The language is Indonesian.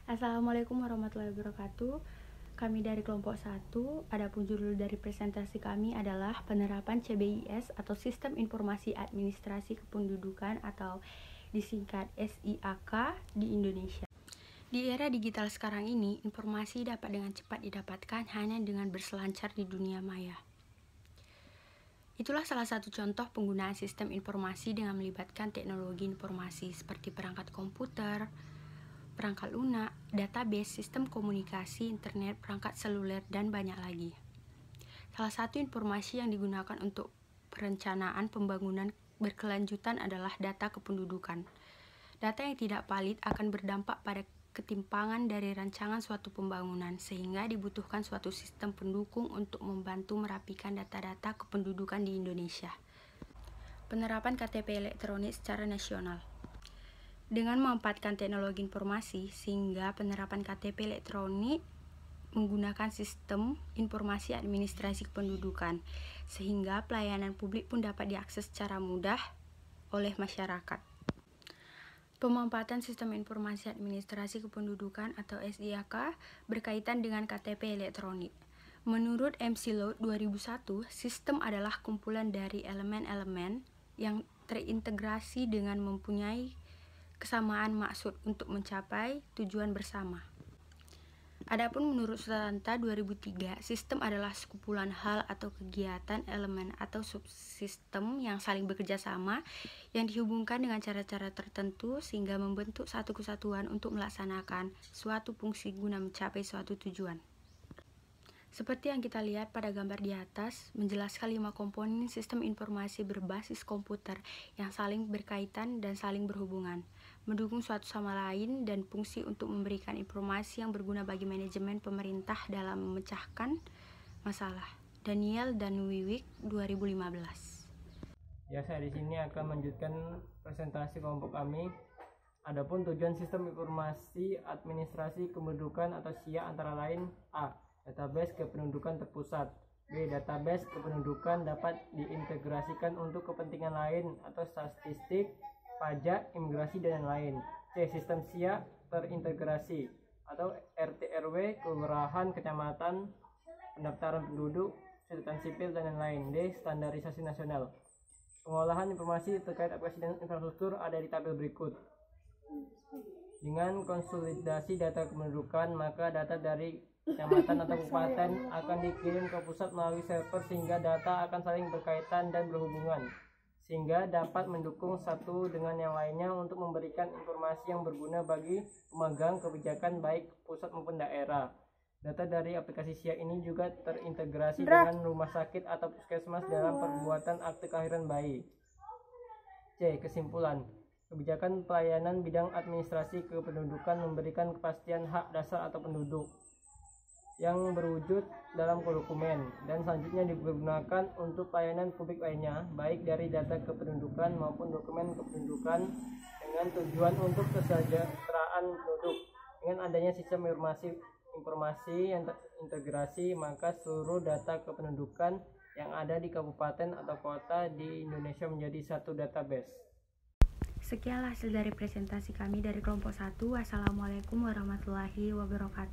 Assalamualaikum warahmatullahi wabarakatuh. Kami dari kelompok 1, adapun judul dari presentasi kami adalah penerapan CBIS atau Sistem Informasi Administrasi Kependudukan atau disingkat SIAK di Indonesia. Di era digital sekarang ini, informasi dapat dengan cepat didapatkan hanya dengan berselancar di dunia maya. Itulah salah satu contoh penggunaan sistem informasi dengan melibatkan teknologi informasi seperti perangkat komputer, perangkat lunak, database, sistem komunikasi, internet, perangkat seluler, dan banyak lagi. Salah satu informasi yang digunakan untuk perencanaan pembangunan berkelanjutan adalah data kependudukan. Data yang tidak valid akan berdampak pada ketimpangan dari rancangan suatu pembangunan, sehingga dibutuhkan suatu sistem pendukung untuk membantu merapikan data-data kependudukan di Indonesia. Penerapan KTP elektronik secara nasional. Dengan memanfaatkan teknologi informasi, sehingga penerapan KTP elektronik menggunakan sistem informasi administrasi kependudukan, sehingga pelayanan publik pun dapat diakses secara mudah oleh masyarakat. Pemanfaatan sistem informasi administrasi kependudukan atau SIAK berkaitan dengan KTP elektronik. Menurut MCLOD 2001, sistem adalah kumpulan dari elemen-elemen yang terintegrasi dengan mempunyai kesamaan maksud untuk mencapai tujuan bersama. Adapun menurut Sutatanta 2003, sistem adalah sekumpulan hal atau kegiatan, elemen atau subsistem yang saling bekerja sama yang dihubungkan dengan cara-cara tertentu sehingga membentuk satu kesatuan untuk melaksanakan suatu fungsi guna mencapai suatu tujuan. Seperti yang kita lihat pada gambar di atas, menjelaskan 5 komponen sistem informasi berbasis komputer yang saling berkaitan dan saling berhubungan, mendukung suatu sama lain dan fungsi untuk memberikan informasi yang berguna bagi manajemen pemerintah dalam memecahkan masalah. Daniel dan Wiwik 2015. Ya, saya di sini akan melanjutkan presentasi kelompok kami. Adapun tujuan sistem informasi administrasi kependudukan atau SIA antara lain: A. Database kependudukan terpusat. B. Database kependudukan dapat diintegrasikan untuk kepentingan lain atau statistik, pajak, imigrasi, dan lain-lain. C. Sistem SIA terintegrasi atau RT/RW, kelurahan, kecamatan, pendaftaran penduduk, catatan sipil, dan lain-lain. D. Standarisasi nasional. Pengolahan informasi terkait aplikasi dan infrastruktur ada di tabel berikut. Dengan konsolidasi data kependudukan, maka data dari kecamatan atau kabupaten akan dikirim ke pusat melalui server sehingga data akan saling berkaitan dan berhubungan, sehingga dapat mendukung satu dengan yang lainnya untuk memberikan informasi yang berguna bagi pemegang kebijakan baik pusat maupun daerah. Data dari aplikasi SIA ini juga terintegrasi dengan rumah sakit atau puskesmas dalam pembuatan akte kelahiran bayi. C. Kesimpulan. Kebijakan pelayanan bidang administrasi kependudukan memberikan kepastian hak dasar atau penduduk yang berwujud dalam dokumen dan selanjutnya digunakan untuk pelayanan publik lainnya, baik dari data kependudukan maupun dokumen kependudukan, dengan tujuan untuk kesejahteraan penduduk. Dengan adanya sistem informasi yang terintegrasi, maka seluruh data kependudukan yang ada di kabupaten atau kota di Indonesia menjadi satu database. Sekian hasil dari presentasi kami dari kelompok 1. Wassalamualaikum warahmatullahi wabarakatuh.